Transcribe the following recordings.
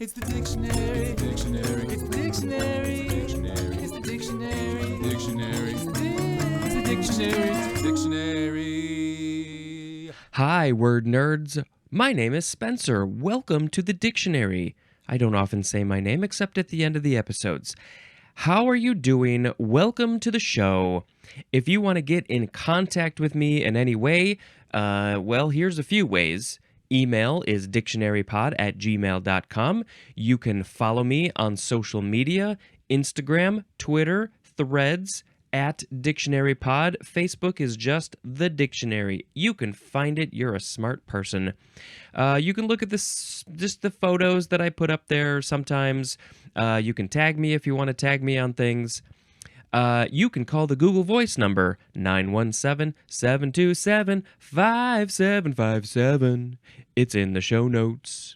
It's the dictionary. It's the dictionary. It's the dictionary. It's the dictionary. Dictionary. It's the dictionary. It's the dictionary. Hi, word nerds. My name is Spencer. Welcome to the dictionary. I don't often say my name except at the end of the episodes. How are you doing? Welcome to the show. If you want to get in contact with me in any way, well, here's a few ways. Email is dictionarypod@gmail.com. You can follow me on social media, Instagram, Twitter, Threads, at dictionarypod. Facebook is just the dictionary. You can find it. You're a smart person. You can look at this, just the photos that I put up there sometimes. You can tag me if you want to tag me on things. You can call the Google Voice number, 917-727-5757. It's in the show notes.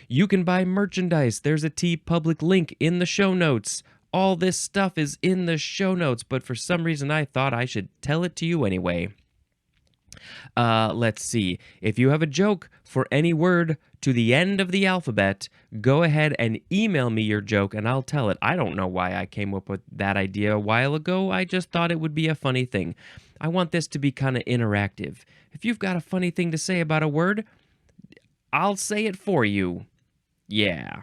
You can buy merchandise. There's a TeePublic link in the show notes. All this stuff is in the show notes, but for some reason I thought I should tell it to you anyway. Let's see. If you have a joke for any word to the end of the alphabet, go ahead and email me your joke and I'll tell it. I don't know why I came up with that idea a while ago. I just thought it would be a funny thing. I want this to be kind of interactive. If you've got a funny thing to say about a word, I'll say it for you. Yeah.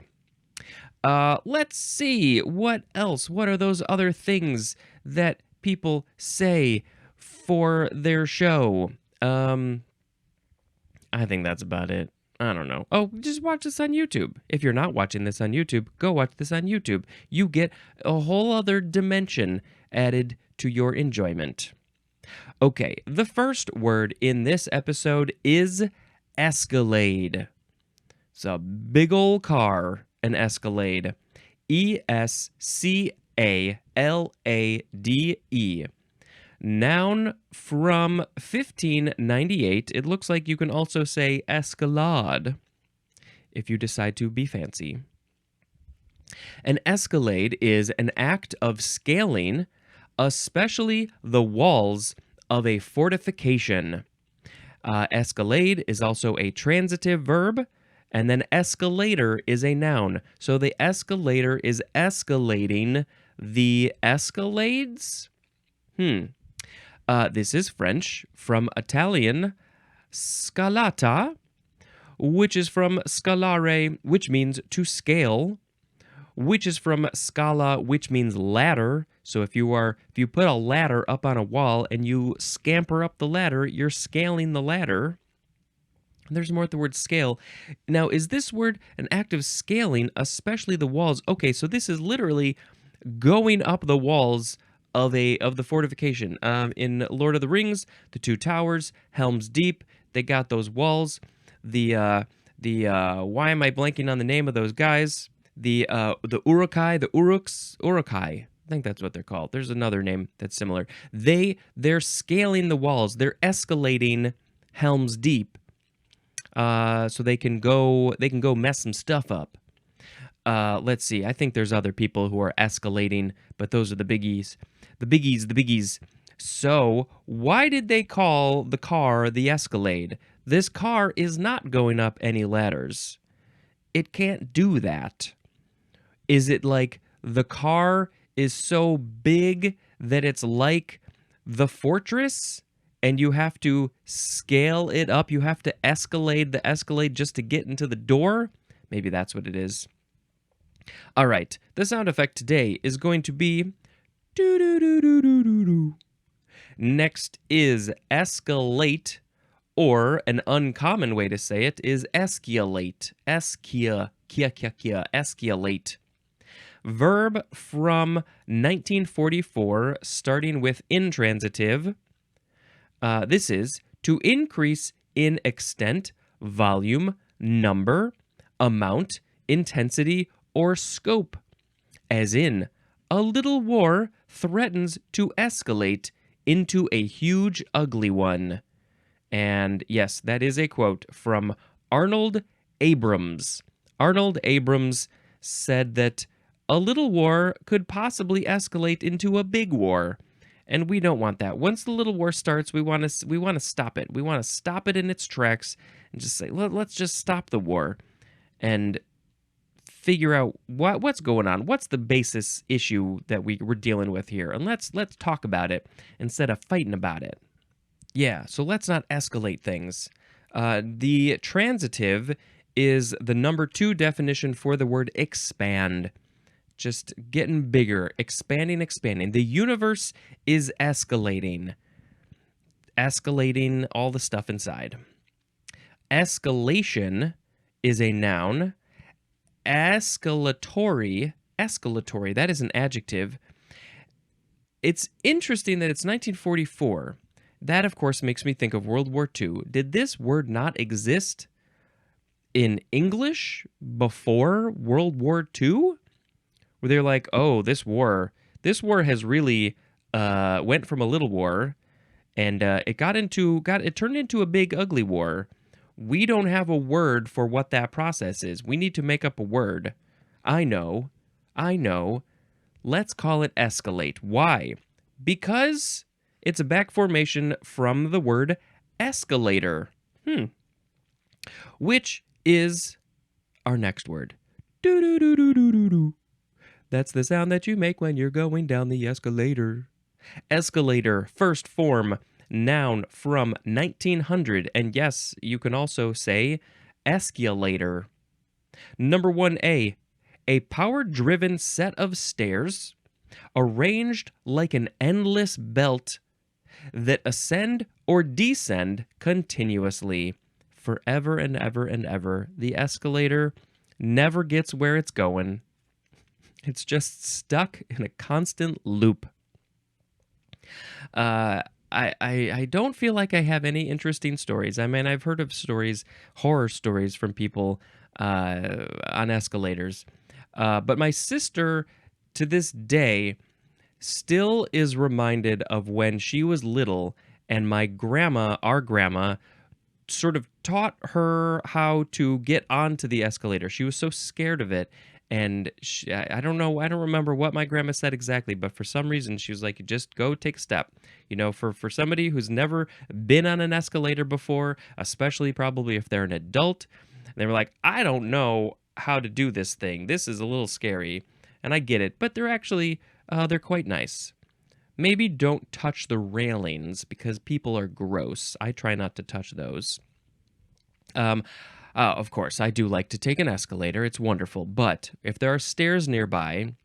Let's see. What else? What are those other things that people say for their show? I think that's about it. I don't know. Oh, just watch this on YouTube. If you're not watching this on YouTube, go watch this on YouTube. You get a whole other dimension added to your enjoyment. Okay, the first word in this episode is escalade. It's a big old car, an escalade. E-S-C-A-L-A-D-E. Noun from 1598. It looks like you can also say escalade if you decide to be fancy. An escalade is an act of scaling, especially the walls of a fortification. Escalade is also a transitive verb, and then escalator is a noun. So the escalator is escalating the escalades? This is French from Italian scalata, which is from scalare, which means to scale, which is from scala, which means ladder. So if you put a ladder up on a wall and you scamper up the ladder, you're scaling the ladder. There's more at the word scale. Now, is this word an act of scaling, especially the walls? Okay, so this is literally going up the walls of the fortification. In Lord of the Rings, the Two Towers, Helm's Deep, they got those walls. Why am I blanking on the name of those guys? The Urukai, the Urukai. I think that's what they're called. There's another name that's similar. They're scaling the walls. They're escalating Helm's Deep. So they can go mess some stuff up. Let's see. I think there's other people who are escalating, but those are the biggies. The biggies. So, why did they call the car the Escalade? This car is not going up any ladders. It can't do that. Is it like the car is so big that it's like the fortress and you have to scale it up? You have to escalade the Escalade just to get into the door? Maybe that's what it is. All right, the sound effect today is going to be doo-doo-doo-doo-doo-doo. Next is escalate, or an uncommon way to say it is escalate. Escalate. Verb from 1944, starting with intransitive. This is to increase in extent, volume, number, amount, intensity, or scope, as in, a little war threatens to escalate into a huge, ugly one. And yes, that is a quote from Arnold Abrams. Arnold Abrams said that a little war could possibly escalate into a big war. And we don't want that. Once the little war starts, we want to stop it. We want to stop it in its tracks and just say, let's just stop the war. And figure out what's going on. What's the basis issue that we're dealing with here? And let's talk about it instead of fighting about it. Yeah, so let's not escalate things. The transitive is the number 2 definition for the word expand. Just getting bigger, expanding. The universe is escalating all the stuff inside. Escalation is a noun. Escalatory, that is an adjective. It's interesting that it's 1944. That, of course, makes me think of World War II. Did this word not exist in English before World War II? Where they're like, oh, this war has really went from a little war, and it turned into a big ugly war. We don't have a word for what that process is. We need to make up a word. I know. Let's call it escalate. Why? Because it's a back formation from the word escalator. Which is our next word. Do-do-do-do-do-do-do. That's the sound that you make when you're going down the escalator. Escalator, first form, noun from 1900. And yes, you can also say escalator. Number 1A, a power-driven set of stairs arranged like an endless belt that ascend or descend continuously forever and ever and ever. The escalator never gets where it's going. It's just stuck in a constant loop. I don't feel like I have any interesting stories. I mean, I've heard of horror stories from people on escalators. But my sister, to this day, still is reminded of when she was little and our grandma, sort of taught her how to get onto the escalator. She was so scared of it. And I don't remember what my grandma said exactly, but for some reason she was like, just go take a step. For somebody who's never been on an escalator before, especially probably if they're an adult, they were like, I don't know how to do this thing. This is a little scary. And I get it, but they're actually, they're quite nice. Maybe don't touch the railings because people are gross. I try not to touch those. Of course, I do like to take an escalator. It's wonderful. But if there are stairs nearby,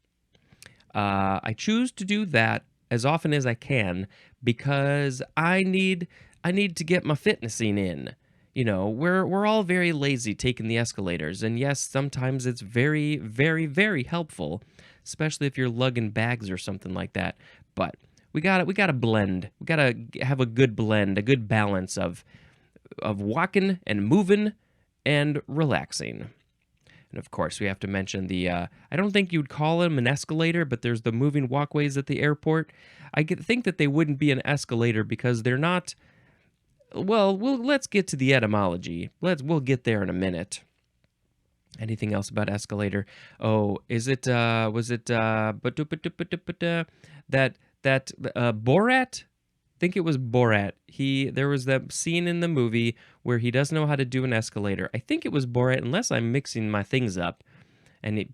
I choose to do that as often as I can because I need to get my fitnessing in. We're all very lazy taking the escalators. And yes, sometimes it's very, very, very helpful, especially if you're lugging bags or something like that. But we gotta blend. We gotta have a good blend, a good balance of walking and moving and relaxing. And of course, we have to mention I don't think you'd call them an escalator, but there's the moving walkways at the airport. I think that they wouldn't be an escalator because they're not. Well, let's get to the etymology. We'll get there in a minute. Anything else about escalator? Oh, was it that Borat? I think it was Borat. There was that scene in the movie where he doesn't know how to do an escalator. I think it was Borat, unless I'm mixing my things up. And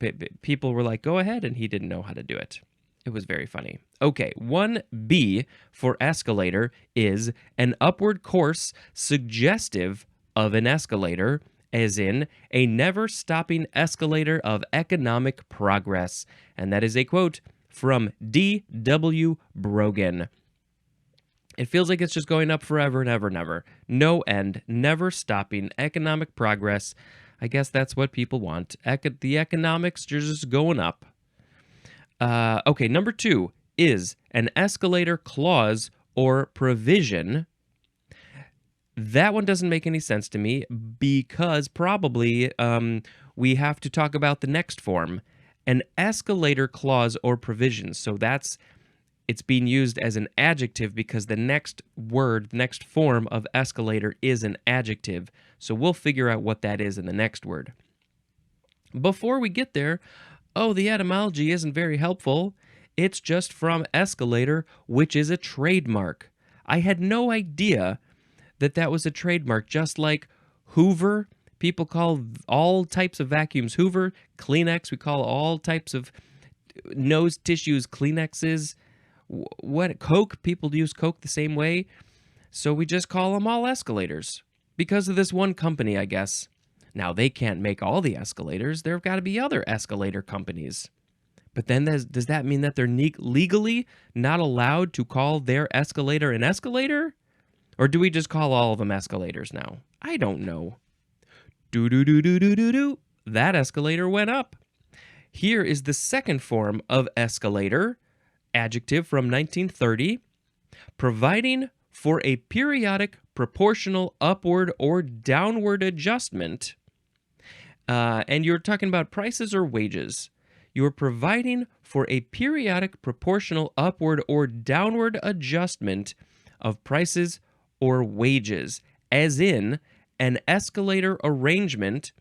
people were like, go ahead, and he didn't know how to do it. It was very funny. Okay, 1B for escalator is an upward course suggestive of an escalator, as in a never-stopping escalator of economic progress. And that is a quote from D.W. Brogan. It feels like it's just going up forever and ever and ever. No end, never stopping economic progress. I guess that's what people want. The economics are just going up. Okay, number 2 is an escalator clause or provision. That one doesn't make any sense to me because probably we have to talk about the next form. An escalator clause or provision. So it's being used as an adjective because the next form of escalator is an adjective. So we'll figure out what that is in the next word. Before we get there, the etymology isn't very helpful. It's just from escalator, which is a trademark. I had no idea that was a trademark, just like Hoover. People call all types of vacuums Hoover. Kleenex, we call all types of nose tissues Kleenexes. What Coke, people use Coke the same way. So we just call them all escalators because of this one company, I guess. Now, they can't make all the escalators. There have got to be other escalator companies. But then does that mean that they're legally not allowed to call their escalator an escalator? Or do we just call all of them escalators now? I don't know. Do-do-do-do-do-do-do. That escalator went up. Here is the second form of escalator, adjective from 1930, providing for a periodic proportional upward or downward adjustment. And you're talking about prices or wages. You're providing for a periodic proportional upward or downward adjustment of prices or wages, as in an escalator arrangement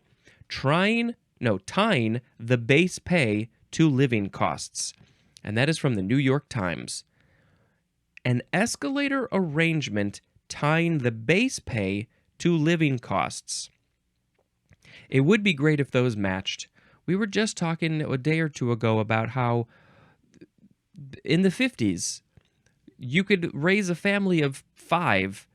tying the base pay to living costs. And that is from the New York Times. An escalator arrangement tying the base pay to living costs. It would be great if those matched. We were just talking a day or two ago about how in the 50s, you could raise a family of 5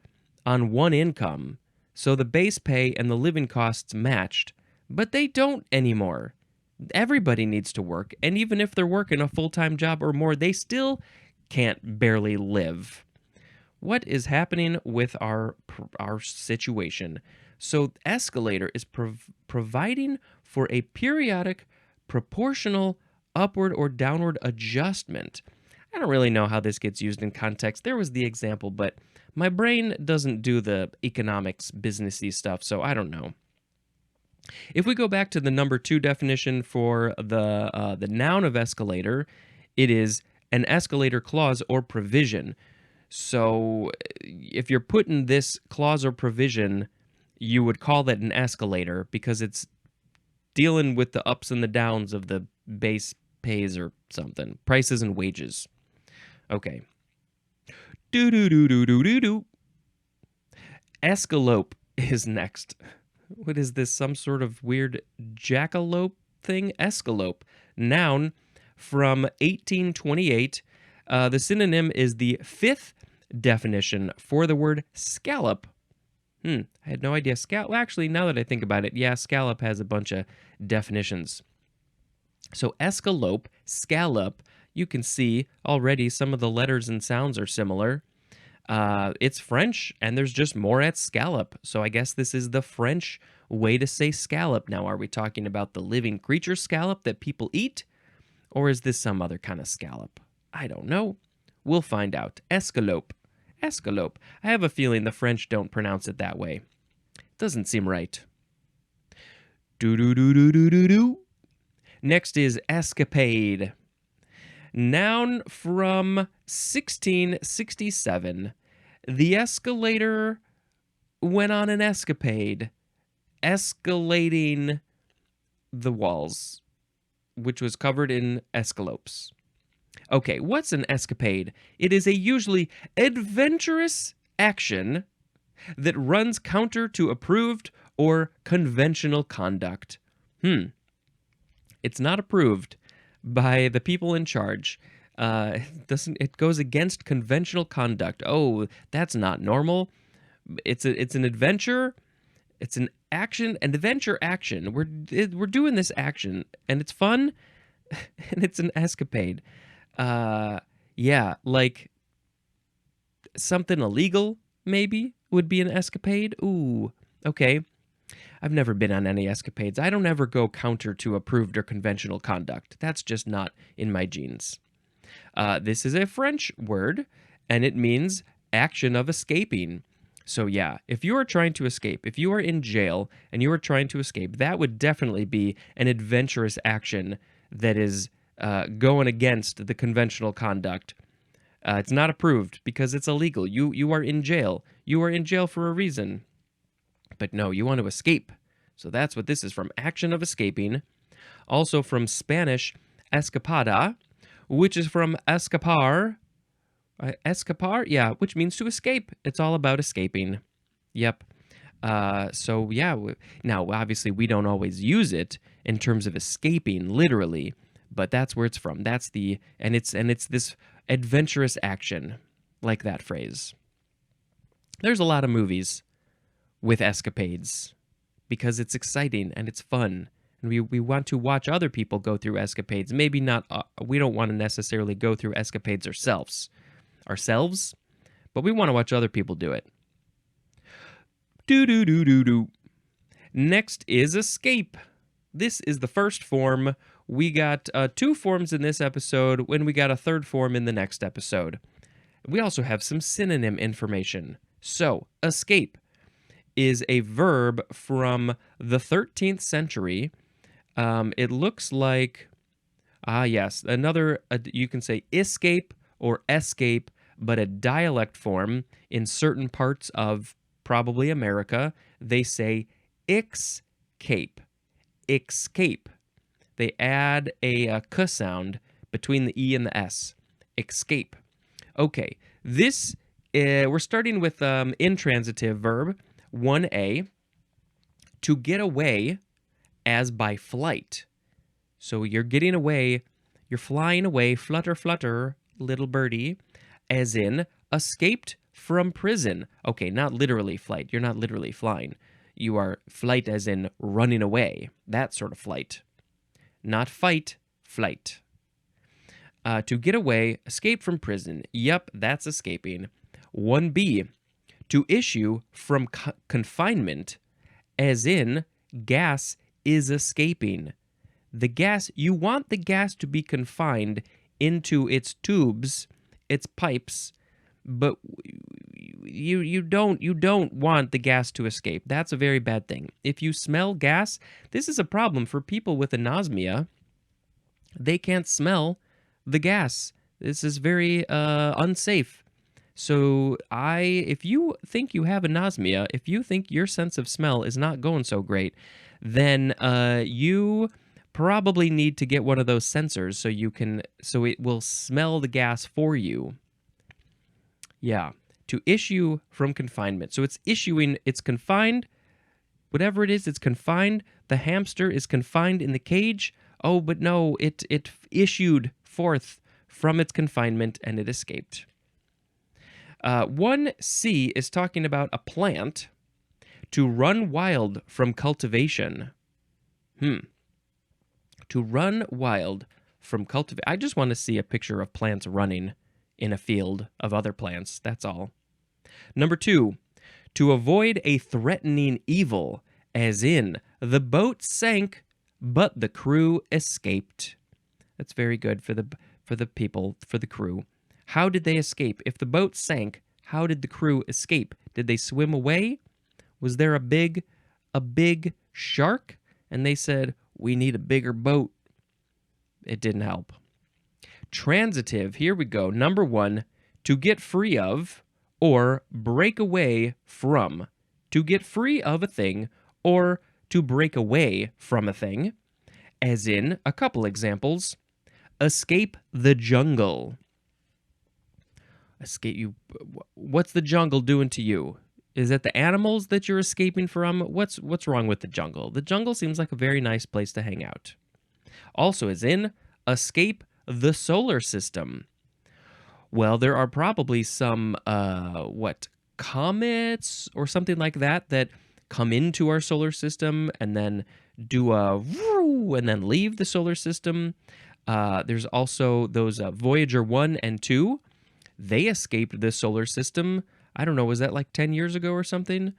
on one income, so the base pay and the living costs matched. But they don't anymore. Everybody needs to work, and even if they're working a full-time job or more, they still can't barely live. What is happening with our situation? So escalator is providing for a periodic proportional upward or downward adjustment. I don't really know how this gets used in context. There was the example, but my brain doesn't do the economics businessy stuff, so I don't know. If we go back to the number 2 definition for the noun of escalator, it is an escalator clause or provision. So if you're putting this clause or provision, you would call that an escalator because it's dealing with the ups and the downs of the base pays or something, prices and wages. Okay. Do-do-do-do-do-do-do. Escalope is next. What is this, some sort of weird jackalope thing? Escalope. Noun from 1828. The synonym is the 5th definition for the word scallop. I had no idea. Actually, now that I think about it, yeah, scallop has a bunch of definitions. So escalope, scallop, you can see already some of the letters and sounds are similar. It's French, and there's just more at scallop. So I guess this is the French way to say scallop. Now, are we talking about the living creature scallop that people eat? Or is this some other kind of scallop? I don't know. We'll find out. Escalope. Escalope. I have a feeling the French don't pronounce it that way. Doesn't seem right. Do-do-do-do-do-do-do. Next is escapade. Noun from 1667. The escalator went on an escapade, escalating the walls, which was covered in escalopes. Okay, what's an escapade? It is a usually adventurous action that runs counter to approved or conventional conduct. It's not approved by the people in charge. It goes against conventional conduct. Oh, that's not normal. It's an adventure. It's an action, an adventure action. We're doing this action, and it's fun, and it's an escapade. Yeah, like something illegal maybe would be an escapade. Ooh, okay. I've never been on any escapades. I don't ever go counter to approved or conventional conduct. That's just not in my genes. This is a French word, and it means action of escaping. So yeah, if you are trying to escape, if you are in jail and you are trying to escape, that would definitely be an adventurous action that is going against the conventional conduct. It's not approved because it's illegal. You are in jail. You are in jail for a reason. But no, you want to escape. So that's what this is from, action of escaping. Also from Spanish, escapada, which is from escapar. Escapar, yeah, which means to escape. It's all about escaping. Yep. So yeah, now obviously we don't always use it in terms of escaping literally, but that's where it's from. That's the and it's this adventurous action, like that phrase. There's a lot of movies with escapades because it's exciting and it's fun. And we want to watch other people go through escapades. Maybe not, we don't want to necessarily go through escapades ourselves, but we want to watch other people do it. Do do do do do. Next is escape. This is the first form. We got 2 forms in this episode when we got a 3rd form in the next episode. We also have some synonym information. So, escape is a verb from the 13th century. It looks like, yes, you can say escape or escape, but a dialect form in certain parts of probably America, they say escape. Escape. They add a k sound between the E and the S. Escape. Okay, we're starting with intransitive verb 1A. To get away as by flight. So you're getting away, you're flying away, flutter, flutter, little birdie, as in escaped from prison. Okay, not literally flight. You're not literally flying. You are flight as in running away. That sort of flight. Not fight, flight. To get away, escape from prison. Yep, that's escaping. 1B, to issue from confinement, as in gas is escaping. The gas, you want the gas to be confined into its tubes, its pipes, but you don't want the gas to escape. That's a very bad thing. If you smell gas, this is a problem for people with anosmia. They can't smell the gas. This is very unsafe. So if you think you have anosmia, if you think your sense of smell is not going so great, then you probably need to get one of those sensors so it will smell the gas for you. Yeah, to issue from confinement. So it's issuing, it's confined, whatever it is, it's confined. The hamster is confined in the cage. Oh, but no, it issued forth from its confinement and it escaped. 1C is talking about a plant to run wild from cultivation. To run wild from cultivation. I just want to see a picture of plants running in a field of other plants. That's all. Number 2, to avoid a threatening evil, as in the boat sank, but the crew escaped. That's very good for the people, for the crew. How did they escape? If the boat sank, how did the crew escape? Did they swim away? Was there a big shark? And they said, we need a bigger boat. It didn't help. Transitive, here we go. Number 1, to get free of or break away from. To get free of a thing or to break away from a thing. As in, a couple examples. Escape the jungle. Escape you. What's the jungle doing to you? Is it the animals that you're escaping from? What's wrong with the jungle? The jungle seems like a very nice place to hang out. Also, as in, escape the solar system. Well, there are probably some, comets or something like that come into our solar system and then do a woo and then leave the solar system. There's also those Voyager 1 and 2. They escaped the solar system. I don't know, was that like 10 years ago or something?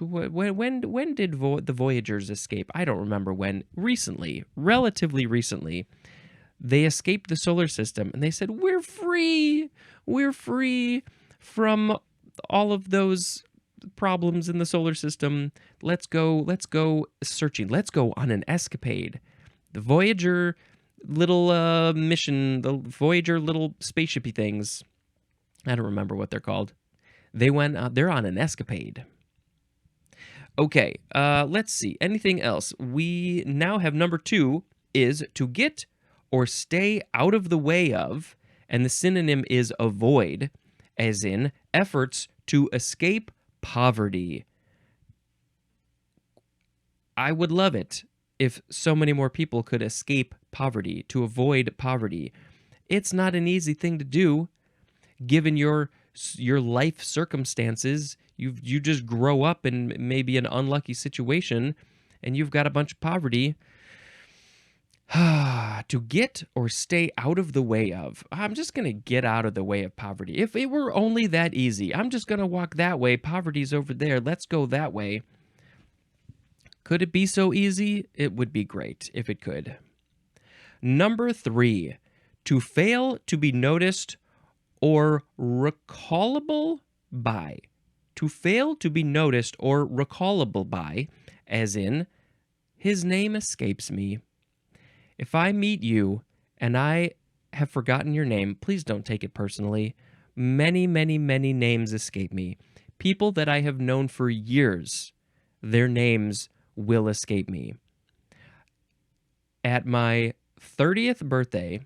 When did the Voyagers escape? I don't remember when. Recently, relatively recently, they escaped the solar system and they said, we're free. We're free from all of those problems in the solar system. Let's go searching. Let's go on an escapade. The Voyager little mission, the Voyager little spaceshipy things. I don't remember what they're called. They're on an escapade. Okay, let's see. Anything else? We now have number 2 is to get or stay out of the way of, and the synonym is avoid, as in efforts to escape poverty. I would love it if so many more people could escape poverty, to avoid poverty. It's not an easy thing to do, given your life circumstances. You just grow up in maybe an unlucky situation, and you've got a bunch of poverty to get or stay out of the way of. I'm just going to get out of the way of poverty. If it were only that easy, I'm just going to walk that way. Poverty's over there. Let's go that way. Could it be so easy? It would be great if it could. Number 3, to fail to be noticed or recallable by. To fail to be noticed or recallable by, as in, his name escapes me. If I meet you and I have forgotten your name, please don't take it personally. Many, many, many names escape me. People that I have known for years, their names will escape me. At my 30th birthday,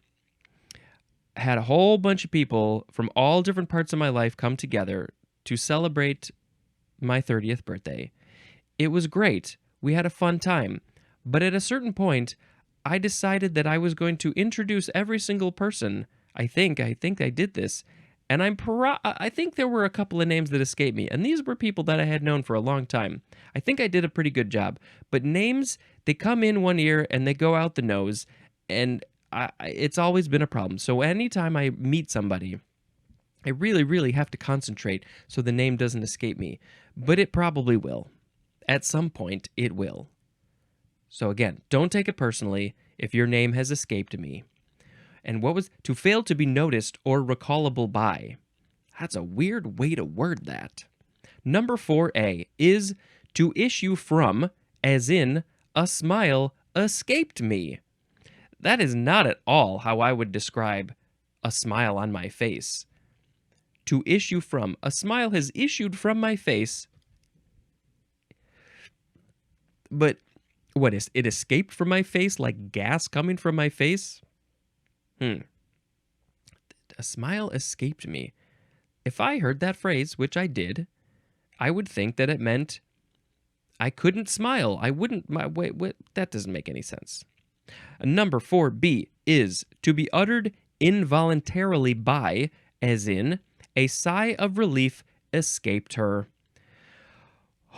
I had a whole bunch of people from all different parts of my life come together to celebrate my 30th birthday. It was great. We had a fun time. But at a certain point, I decided that I was going to introduce every single person. I think I did this. And I think there were a couple of names that escaped me. And these were people that I had known for a long time. I think I did a pretty good job. But names, they come in one ear and they go out the nose. And it's always been a problem. So anytime I meet somebody, I really, really have to concentrate so the name doesn't escape me. But it probably will. At some point, it will. So again, don't take it personally if your name has escaped me. And what was to fail to be noticed or recallable by? That's a weird way to word that. Number 4A is to issue from, as in, a smile escaped me. That is not at all how I would describe a smile on my face. To issue from, a smile has issued from my face, but what is it escaped from my face like gas coming from my face? A smile escaped me. If I heard that phrase, which I did, I would think that it meant I couldn't smile. I wouldn't. Wait, that doesn't make any sense. Number 4B is to be uttered involuntarily by, as in, a sigh of relief escaped her.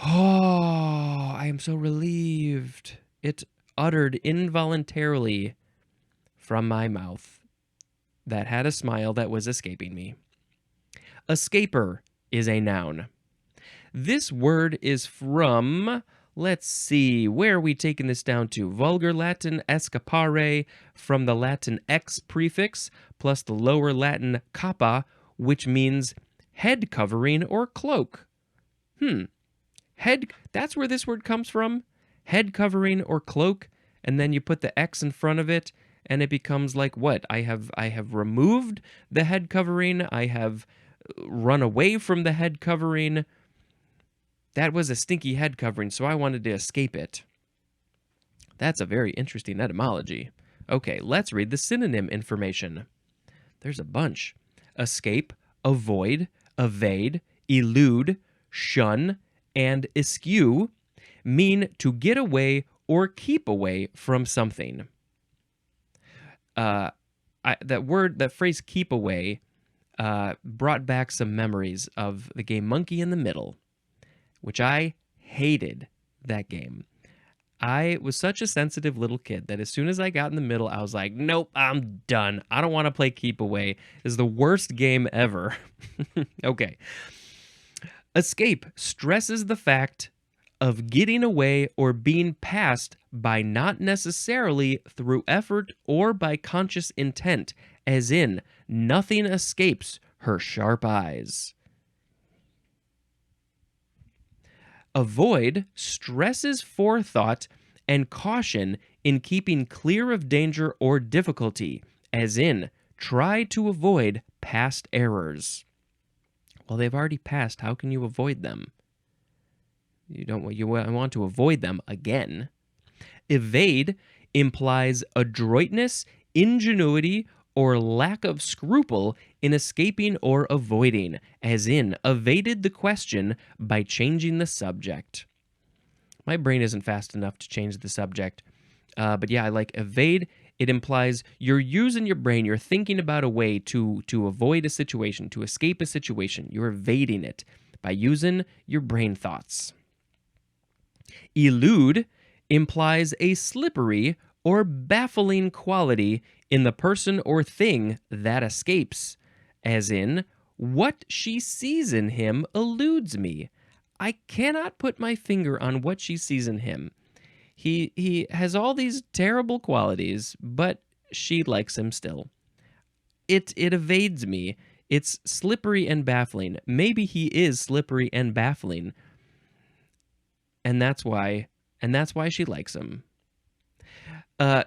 Oh, I am so relieved. It uttered involuntarily from my mouth that had a smile that was escaping me. Escaper is a noun. This word is from, let's see, where are we taking this down to? Vulgar Latin escapare, from the Latin ex prefix, plus the lower Latin capa, which means head covering or cloak. Head, that's where this word comes from. Head covering or cloak, and then you put the X in front of it, and it becomes like what? I have removed the head covering. I have run away from the head covering. That was a stinky head covering, so I wanted to escape it. That's a very interesting etymology. Okay, let's read the synonym information. There's a bunch. Escape, avoid, evade, elude, shun, and eschew mean to get away or keep away from something. That phrase keep away brought back some memories of the game Monkey in the Middle, which I hated that game. I was such a sensitive little kid that as soon as I got in the middle, I was like, nope, I'm done. I don't want to play keep away. It's the worst game ever. Okay. Escape stresses the fact of getting away or being passed by not necessarily through effort or by conscious intent, as in, nothing escapes her sharp eyes. Avoid stresses forethought and caution in keeping clear of danger or difficulty, as in, try to avoid past errors. Well, they've already passed. How can you avoid them? You want to avoid them again. Evade implies adroitness, ingenuity, or lack of scruple in escaping or avoiding, as in, evaded the question by changing the subject. My brain isn't fast enough to change the subject. But yeah, I like evade. It implies you're using your brain. You're thinking about a way to avoid a situation, to escape a situation. You're evading it by using your brain thoughts. Elude implies a slippery or baffling quality in the person or thing that escapes, as in, what she sees in him eludes me. I cannot put my finger on what she sees in him. He has all these terrible qualities, but she likes him still. It evades me. It's slippery and baffling. Maybe he is slippery and baffling, and that's why she likes him.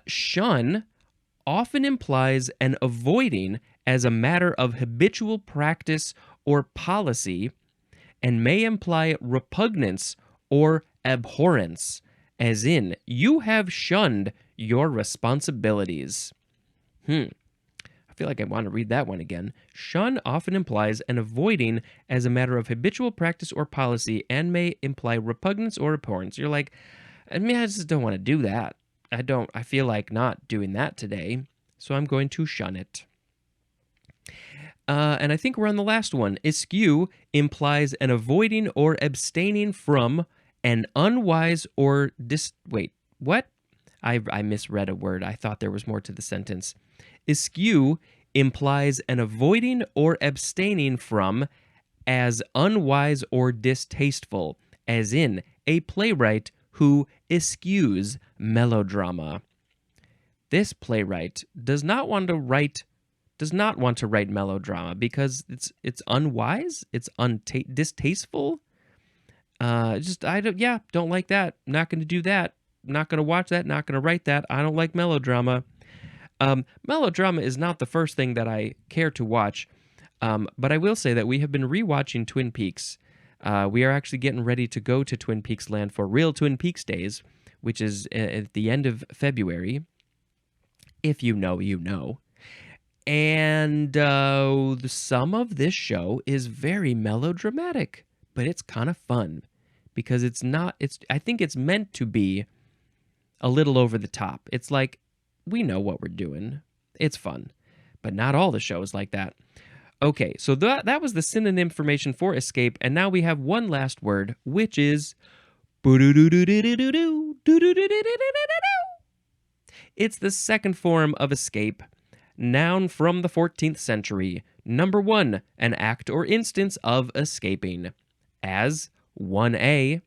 Shun often implies an avoiding as a matter of habitual practice or policy, and may imply repugnance or abhorrence, as in, you have shunned your responsibilities. I feel like I want to read that one again. Shun often implies an avoiding as a matter of habitual practice or policy, and may imply repugnance or abhorrence. You're like, I just don't want to do that. I feel like not doing that today, so I'm going to shun it. And I think we're on the last one. Eschew implies an avoiding or abstaining from an unwise or wait, what? I misread a word. I thought there was more to the sentence. Eschew implies an avoiding or abstaining from as unwise or distasteful, as in a playwright who eschews melodrama. This playwright does not want to write melodrama because it's unwise, it's distasteful. Don't like that. Not going to do that. Not going to watch that. Not going to write that. I don't like melodrama. Melodrama is not the first thing that I care to watch, but I will say that we have been rewatching Twin Peaks. We are actually getting ready to go to Twin Peaks land for real Twin Peaks days, which is at the end of February. If you know, you know. And some of this show is very melodramatic, but it's kind of fun because I think it's meant to be a little over the top. It's like, we know what we're doing. It's fun, but not all the shows like that. Okay, so that was the synonym formation for escape, and now we have one last word, which is it's the second form of escape. Noun from the 14th century. Number 1, an act or instance of escaping. As 1a,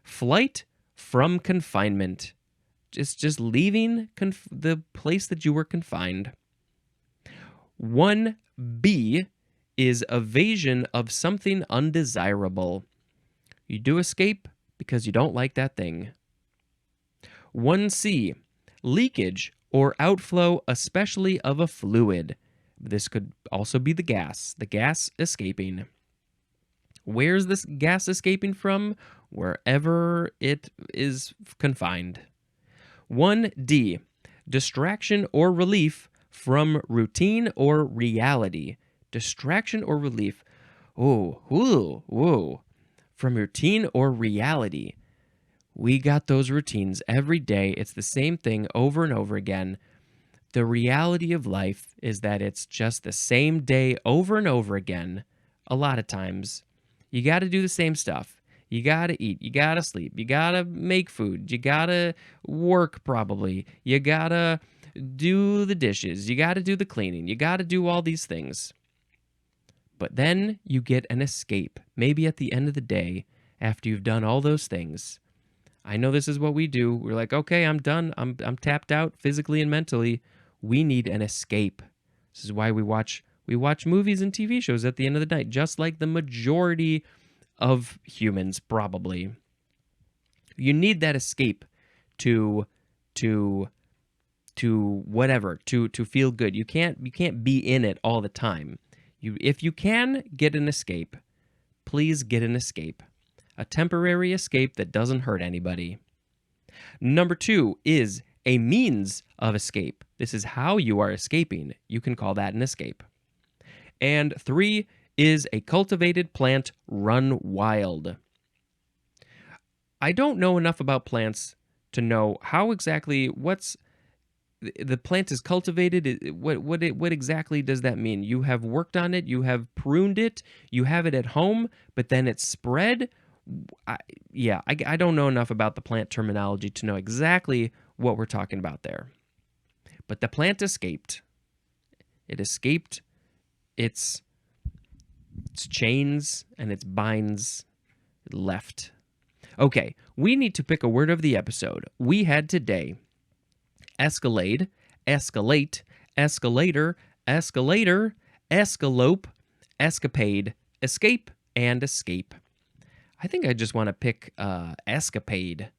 flight from confinement. Just leaving the place that you were confined. 1b is evasion of something undesirable. You do escape because you don't like that thing. 1c, leakage or outflow, especially of a fluid. This could also be the gas escaping. Where's this gas escaping from? Wherever it is confined. 1d, distraction or relief from routine or reality. Distraction or relief. Whoa. From routine or reality. We got those routines every day. It's the same thing over and over again. The reality of life is that it's just the same day over and over again. A lot of times, you got to do the same stuff. You got to eat. You got to sleep. You got to make food. You got to work probably. You got to do the dishes. You got to do the cleaning. You got to do all these things. But then you get an escape, maybe at the end of the day, after you've done all those things. I know this is what we do. We're like, okay, I'm done. I'm tapped out physically and mentally. We need an escape. This is why we watch movies and TV shows at the end of the night, just like the majority of humans probably. You need that escape to whatever, to feel good. You can't be in it all the time. If you can get an escape, please get an escape. A temporary escape that doesn't hurt anybody. Number 2 is a means of escape. This is how you are escaping. You can call that an escape. And 3 is a cultivated plant run wild. I don't know enough about plants to know how exactly the plant is cultivated. What exactly does that mean? You have worked on it, you have pruned it, you have it at home, but then it's spread. I, I don't know enough about the plant terminology to know exactly what we're talking about there. But the plant escaped. It escaped its chains and its binds left. Okay, we need to pick a word of the episode. We had today escalade, escalate, escalator, escalator, escalope, escapade, escape, and escape. I think I just want to pick escapade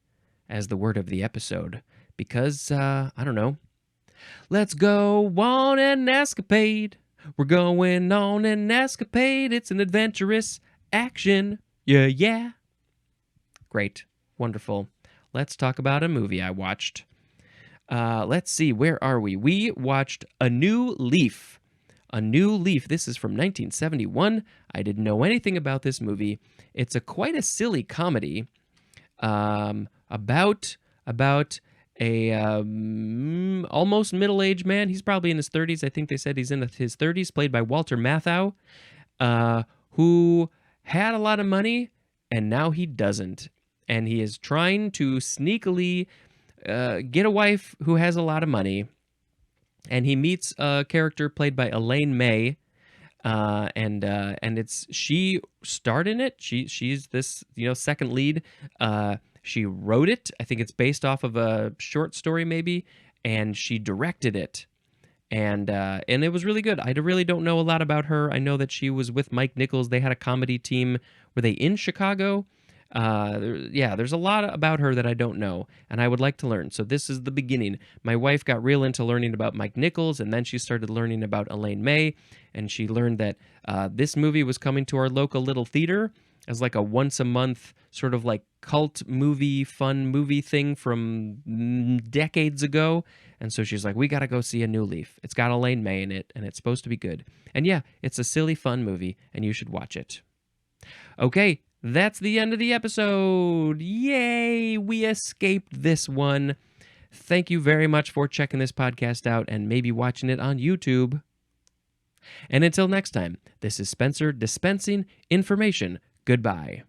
as the word of the episode because, I don't know. Let's go on an escapade. We're going on an escapade. It's an adventurous action. Yeah, yeah. Great. Wonderful. Let's talk about a movie I watched. Let's see, where are we? We watched A New Leaf. A New Leaf. This is from 1971. I didn't know anything about this movie. It's quite a silly comedy about a almost middle-aged man. He's probably in his 30s. I think they said he's in his 30s, played by Walter Matthau, who had a lot of money, and now he doesn't. And he is trying to sneakily get a wife who has a lot of money. And he meets a character played by Elaine May, and she starred in it. She's this second lead. She wrote it. I think it's based off of a short story maybe, and she directed it. And it was really good. I really don't know a lot about her. I know that she was with Mike Nichols. They had a comedy team. Were they in Chicago? There's a lot about her that I don't know, and I would like to learn. So this is the beginning. My wife got real into learning about Mike Nichols, and then she started learning about Elaine May, and she learned that this movie was coming to our local little theater as like a once-a-month sort of like cult movie, fun movie thing from decades ago. And so she's like, we got to go see A New Leaf. It's got Elaine May in it, and it's supposed to be good. And yeah, it's a silly, fun movie, and you should watch it. Okay, that's the end of the episode. Yay, we escaped this one. Thank you very much for checking this podcast out and maybe watching it on YouTube. And until next time, this is Spencer dispensing information. Goodbye.